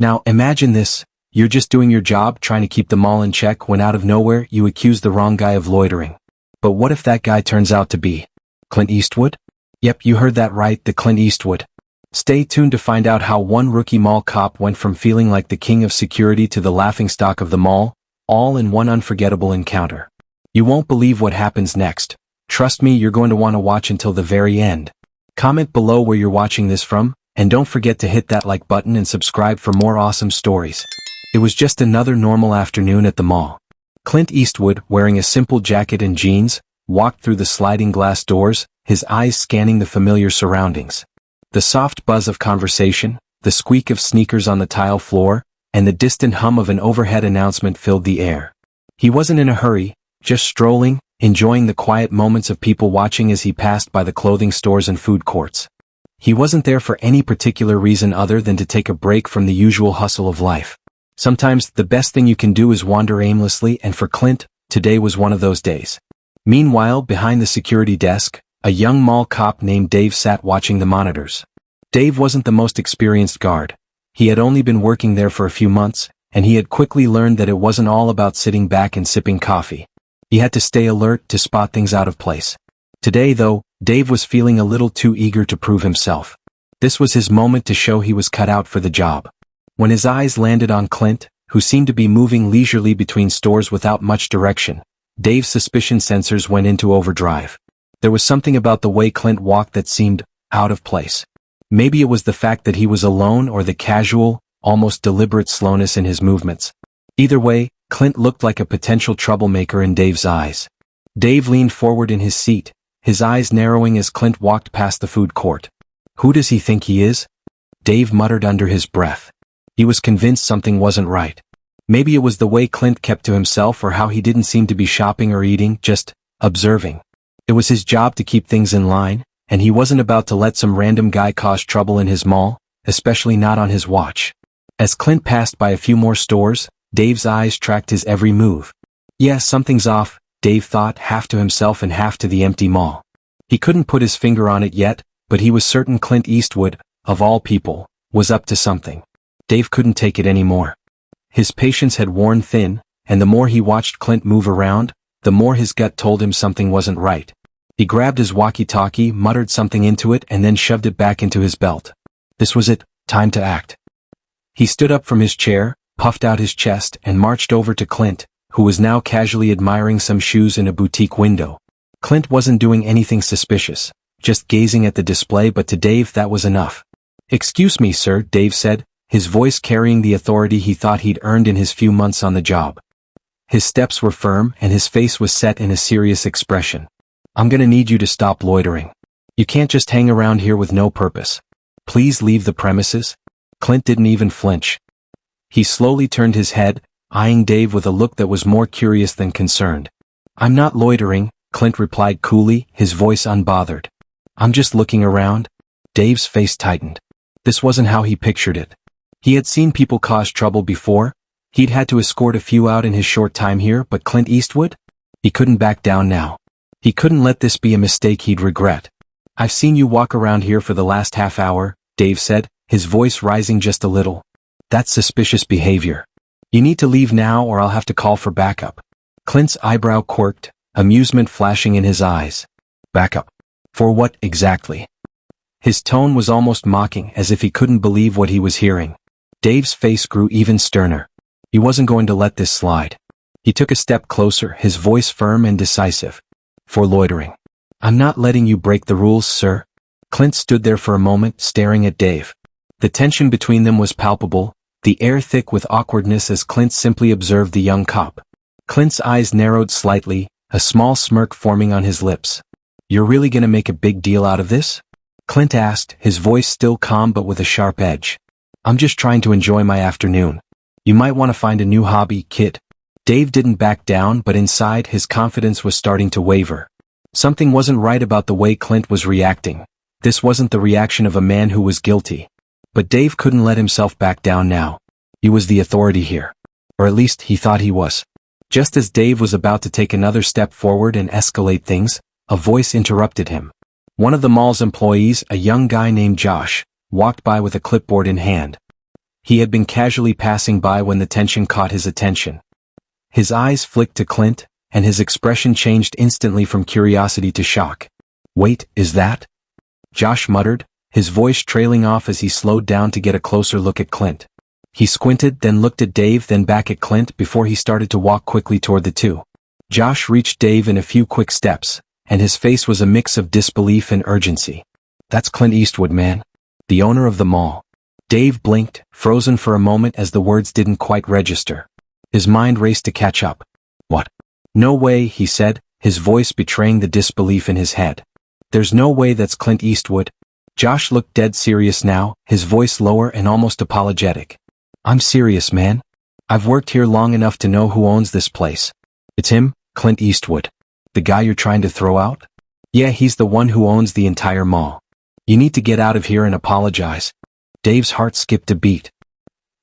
Now, imagine this. You're just doing your job, trying to keep the mall in check, when out of nowhere, you accuse the wrong guy of loitering. But what if that guy turns out to be Clint Eastwood? Yep, you heard that right, the Clint Eastwood. Stay tuned to find out how one rookie mall cop went from feeling like the king of security to the laughingstock of the mall, all in one unforgettable encounter. You won't believe what happens next. Trust me, you're going to want to watch until the very end. Comment below where you're watching this from, and don't forget to hit that like button and subscribe for more awesome stories. It was just another normal afternoon at the mall. Clint Eastwood, wearing a simple jacket and jeans, walked through the sliding glass doors, his eyes scanning the familiar surroundings. The soft buzz of conversation, the squeak of sneakers on the tile floor, and the distant hum of an overhead announcement filled the air. He wasn't in a hurry, just strolling, enjoying the quiet moments of people watching as he passed by the clothing stores and food courts. He wasn't there for any particular reason other than to take a break from the usual hustle of life. Sometimes, the best thing you can do is wander aimlessly, and for Clint, today was one of those days. Meanwhile, behind the security desk, a young mall cop named Dave sat watching the monitors. Dave wasn't the most experienced guard. He had only been working there for a few months, and he had quickly learned that it wasn't all about sitting back and sipping coffee. He had to stay alert to spot things out of place. Today, though, Dave was feeling a little too eager to prove himself. This was his moment to show he was cut out for the job. When his eyes landed on Clint, who seemed to be moving leisurely between stores without much direction, Dave's suspicion sensors went into overdrive. There was something about the way Clint walked that seemed out of place. Maybe it was the fact that he was alone or the casual, almost deliberate slowness in his movements. Either way, Clint looked like a potential troublemaker in Dave's eyes. Dave leaned forward in his seat, his eyes narrowing as Clint walked past the food court. Who does he think he is? Dave muttered under his breath. He was convinced something wasn't right. Maybe it was the way Clint kept to himself or how he didn't seem to be shopping or eating, just observing. It was his job to keep things in line, and he wasn't about to let some random guy cause trouble in his mall, especially not on his watch. As Clint passed by a few more stores, Dave's eyes tracked his every move. Yeah, something's off, Dave thought, half to himself and half to the empty mall. He couldn't put his finger on it yet, but he was certain Clint Eastwood, of all people, was up to something. Dave couldn't take it anymore. His patience had worn thin, and the more he watched Clint move around, the more his gut told him something wasn't right. He grabbed his walkie-talkie, muttered something into it, and then shoved it back into his belt. This was it, time to act. He stood up from his chair, puffed out his chest, and marched over to Clint, who was now casually admiring some shoes in a boutique window. Clint wasn't doing anything suspicious, just gazing at the display, but to Dave that was enough. "Excuse me, sir," Dave said, his voice carrying the authority he thought he'd earned in his few months on the job. His steps were firm and his face was set in a serious expression. "I'm gonna need you to stop loitering. You can't just hang around here with no purpose. Please leave the premises." Clint didn't even flinch. He slowly turned his head, eyeing Dave with a look that was more curious than concerned. "I'm not loitering," Clint replied coolly, his voice unbothered. "I'm just looking around." Dave's face tightened. This wasn't how he pictured it. He had seen people cause trouble before. He'd had to escort a few out in his short time here, but Clint Eastwood? He couldn't back down now. He couldn't let this be a mistake he'd regret. "I've seen you walk around here for the last half hour," Dave said, his voice rising just a little. "That's suspicious behavior. You need to leave now or I'll have to call for backup." Clint's eyebrow quirked, amusement flashing in his eyes. "Backup? For what, exactly?" His tone was almost mocking, as if he couldn't believe what he was hearing. Dave's face grew even sterner. He wasn't going to let this slide. He took a step closer, his voice firm and decisive. "For loitering. I'm not letting you break the rules, sir." Clint stood there for a moment, staring at Dave. The tension between them was palpable, the air thick with awkwardness as Clint simply observed the young cop. Clint's eyes narrowed slightly, a small smirk forming on his lips. "You're really gonna make a big deal out of this?" Clint asked, his voice still calm but with a sharp edge. "I'm just trying to enjoy my afternoon. You might want to find a new hobby, kid." Dave didn't back down, but inside his confidence was starting to waver. Something wasn't right about the way Clint was reacting. This wasn't the reaction of a man who was guilty. But Dave couldn't let himself back down now. He was the authority here. Or at least he thought he was. Just as Dave was about to take another step forward and escalate things, a voice interrupted him. One of the mall's employees, a young guy named Josh, walked by with a clipboard in hand. He had been casually passing by when the tension caught his attention. His eyes flicked to Clint, and his expression changed instantly from curiosity to shock. "Wait, is that?" Josh muttered, his voice trailing off as he slowed down to get a closer look at Clint. He squinted, then looked at Dave, then back at Clint before he started to walk quickly toward the two. Josh reached Dave in a few quick steps, and his face was a mix of disbelief and urgency. "That's Clint Eastwood, man. The owner of the mall." Dave blinked, frozen for a moment as the words didn't quite register. His mind raced to catch up. "What? No way," he said, his voice betraying the disbelief in his head. "There's no way that's Clint Eastwood." Josh looked dead serious now, his voice lower and almost apologetic. "I'm serious, man. I've worked here long enough to know who owns this place. It's him, Clint Eastwood. The guy you're trying to throw out? Yeah, he's the one who owns the entire mall. You need to get out of here and apologize." Dave's heart skipped a beat.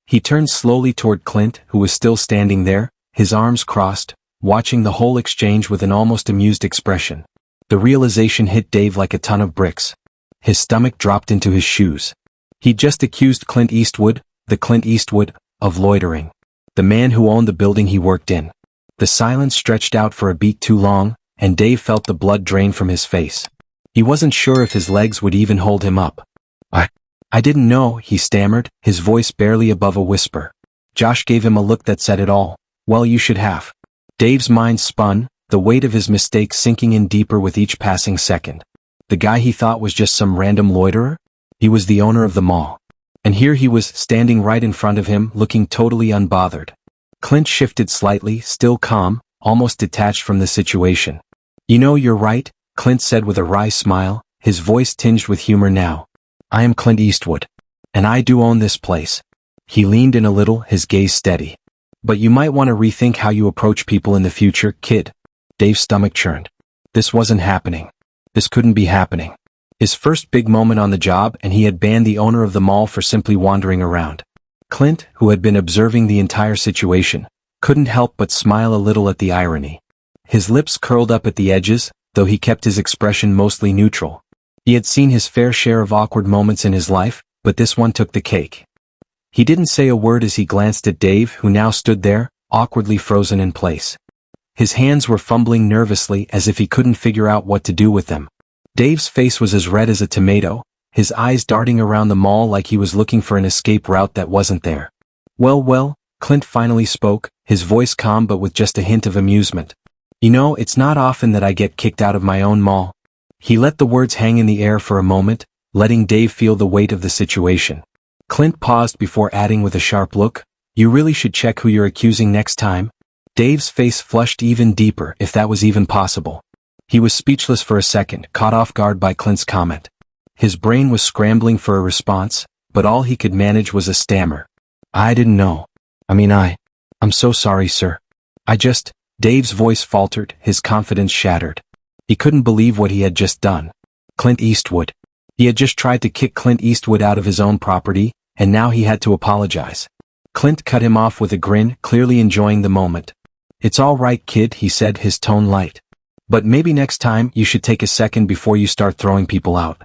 He turned slowly toward Clint, who was still standing there, his arms crossed, watching the whole exchange with an almost amused expression. The realization hit Dave like a ton of bricks. His stomach dropped into his shoes. He'd just accused Clint Eastwood, the Clint Eastwood, of loitering. The man who owned the building he worked in. The silence stretched out for a beat too long, and Dave felt the blood drain from his face. He wasn't sure if his legs would even hold him up. I didn't know," he stammered, his voice barely above a whisper. Josh gave him a look that said it all. "Well, you should have." Dave's mind spun, the weight of his mistake sinking in deeper with each passing second. The guy he thought was just some random loiterer? He was the owner of the mall. And here he was, standing right in front of him, looking totally unbothered. Clint shifted slightly, still calm, almost detached from the situation. "You know, you're right," Clint said with a wry smile, his voice tinged with humor now. "I am Clint Eastwood. And I do own this place." He leaned in a little, his gaze steady. "But you might want to rethink how you approach people in the future, kid." Dave's stomach churned. This wasn't happening. This couldn't be happening. His first big moment on the job, and he had banned the owner of the mall for simply wandering around. Clint, who had been observing the entire situation, couldn't help but smile a little at the irony. His lips curled up at the edges, though he kept his expression mostly neutral. He had seen his fair share of awkward moments in his life, but this one took the cake. He didn't say a word as he glanced at Dave, who now stood there, awkwardly frozen in place. His hands were fumbling nervously as if he couldn't figure out what to do with them. Dave's face was as red as a tomato, his eyes darting around the mall like he was looking for an escape route that wasn't there. Well, Clint finally spoke, his voice calm but with just a hint of amusement. "You know, it's not often that I get kicked out of my own mall." He let the words hang in the air for a moment, letting Dave feel the weight of the situation. Clint paused before adding with a sharp look, "You really should check who you're accusing next time." Dave's face flushed even deeper, if that was even possible. He was speechless for a second, caught off guard by Clint's comment. His brain was scrambling for a response, but all he could manage was a stammer. "I didn't know. I'm so sorry, sir. Dave's voice faltered, his confidence shattered. He couldn't believe what he had just done. Clint Eastwood. He had just tried to kick Clint Eastwood out of his own property, and now he had to apologize. Clint cut him off with a grin, clearly enjoying the moment. "It's all right, kid," he said, his tone light. "But maybe next time you should take a second before you start throwing people out.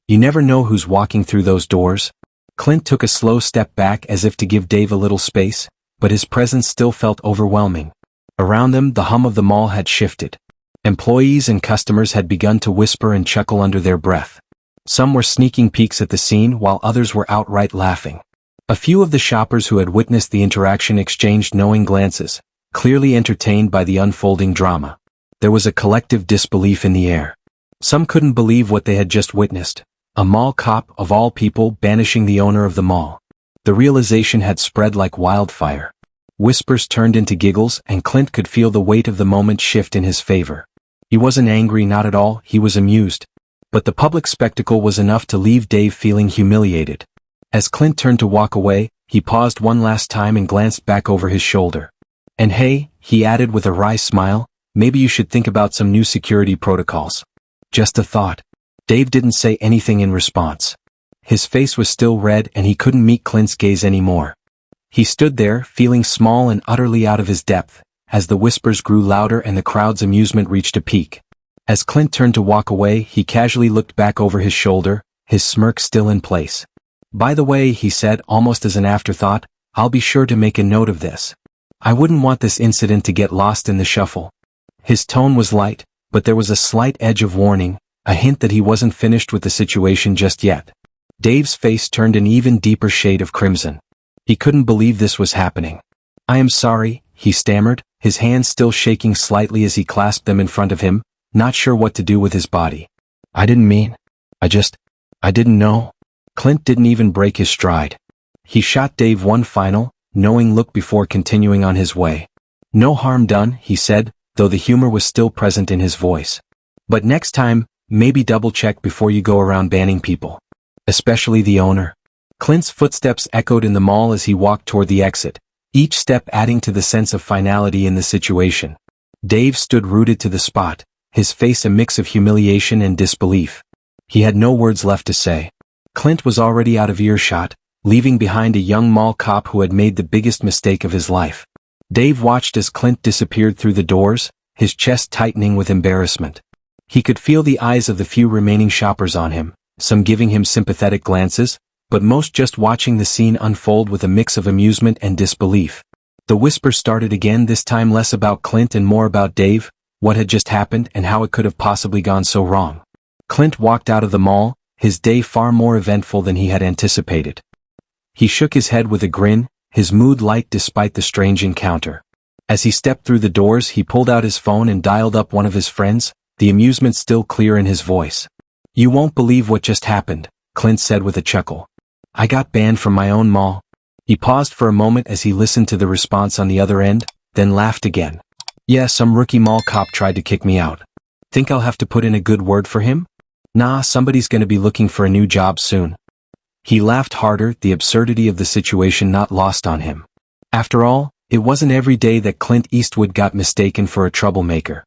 You never know who's walking through those doors." Clint took a slow step back as if to give Dave a little space, but his presence still felt overwhelming. Around them, the hum of the mall had shifted. Employees and customers had begun to whisper and chuckle under their breath. Some were sneaking peeks at the scene while others were outright laughing. A few of the shoppers who had witnessed the interaction exchanged knowing glances, clearly entertained by the unfolding drama. There was a collective disbelief in the air. Some couldn't believe what they had just witnessed. A mall cop, of all people, banishing the owner of the mall. The realization had spread like wildfire. Whispers turned into giggles, and Clint could feel the weight of the moment shift in his favor. He wasn't angry, not at all, he was amused. But the public spectacle was enough to leave Dave feeling humiliated. As Clint turned to walk away, he paused one last time and glanced back over his shoulder. "And hey," he added with a wry smile, "maybe you should think about some new security protocols." "Just a thought." Dave didn't say anything in response. His face was still red and he couldn't meet Clint's gaze anymore. He stood there, feeling small and utterly out of his depth, as the whispers grew louder and the crowd's amusement reached a peak. As Clint turned to walk away, he casually looked back over his shoulder, his smirk still in place. By the way, he said almost as an afterthought, I'll be sure to make a note of this. I wouldn't want this incident to get lost in the shuffle. His tone was light, but there was a slight edge of warning, a hint that he wasn't finished with the situation just yet. Dave's face turned an even deeper shade of crimson. He couldn't believe this was happening. I am sorry, he stammered, his hands still shaking slightly as he clasped them in front of him, not sure what to do with his body. I didn't mean. I didn't know. Clint didn't even break his stride. He shot Dave one final, knowing look before continuing on his way. No harm done, he said, though the humor was still present in his voice. But next time, maybe double-check before you go around banning people. Especially the owner. Clint's footsteps echoed in the mall as he walked toward the exit, each step adding to the sense of finality in the situation. Dave stood rooted to the spot, his face a mix of humiliation and disbelief. He had no words left to say. Clint was already out of earshot, leaving behind a young mall cop who had made the biggest mistake of his life. Dave watched as Clint disappeared through the doors, his chest tightening with embarrassment. He could feel the eyes of the few remaining shoppers on him, some giving him sympathetic glances, but most just watching the scene unfold with a mix of amusement and disbelief. The whisper started again, this time less about Clint and more about Dave, what had just happened and how it could have possibly gone so wrong. Clint walked out of the mall, his day far more eventful than he had anticipated. He shook his head with a grin, his mood light despite the strange encounter. As he stepped through the doors, he pulled out his phone and dialed up one of his friends, the amusement still clear in his voice. You won't believe what just happened, Clint said with a chuckle. I got banned from my own mall. He paused for a moment as he listened to the response on the other end, then laughed again. Yeah, some rookie mall cop tried to kick me out. Think I'll have to put in a good word for him? Nah, somebody's gonna be looking for a new job soon. He laughed harder, the absurdity of the situation not lost on him. After all, it wasn't every day that Clint Eastwood got mistaken for a troublemaker.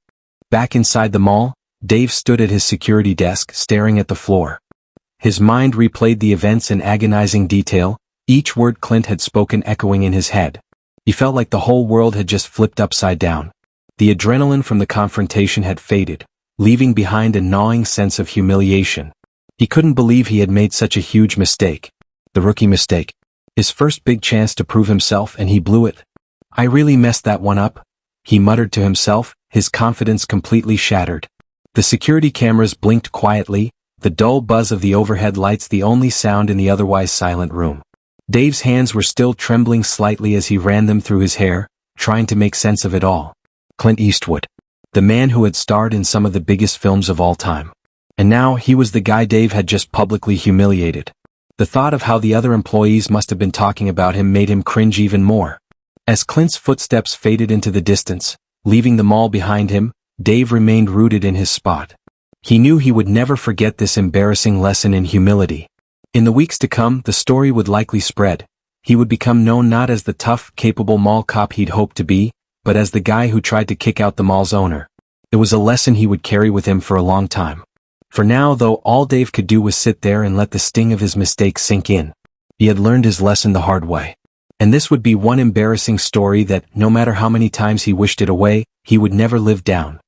Back inside the mall, Dave stood at his security desk, staring at the floor. His mind replayed the events in agonizing detail, each word Clint had spoken echoing in his head. He felt like the whole world had just flipped upside down. The adrenaline from the confrontation had faded, leaving behind a gnawing sense of humiliation. He couldn't believe he had made such a huge mistake. The rookie mistake. His first big chance to prove himself, and he blew it. I really messed that one up, he muttered to himself, his confidence completely shattered. The security cameras blinked quietly, the dull buzz of the overhead lights the only sound in the otherwise silent room. Dave's hands were still trembling slightly as he ran them through his hair, trying to make sense of it all. Clint Eastwood. The man who had starred in some of the biggest films of all time. And now he was the guy Dave had just publicly humiliated. The thought of how the other employees must have been talking about him made him cringe even more. As Clint's footsteps faded into the distance, leaving the mall behind him, Dave remained rooted in his spot. He knew he would never forget this embarrassing lesson in humility. In the weeks to come, the story would likely spread. He would become known not as the tough, capable mall cop he'd hoped to be, but as the guy who tried to kick out the mall's owner. It was a lesson he would carry with him for a long time. For now, though, all Dave could do was sit there and let the sting of his mistake sink in. He had learned his lesson the hard way. And this would be one embarrassing story that, no matter how many times he wished it away, he would never live down.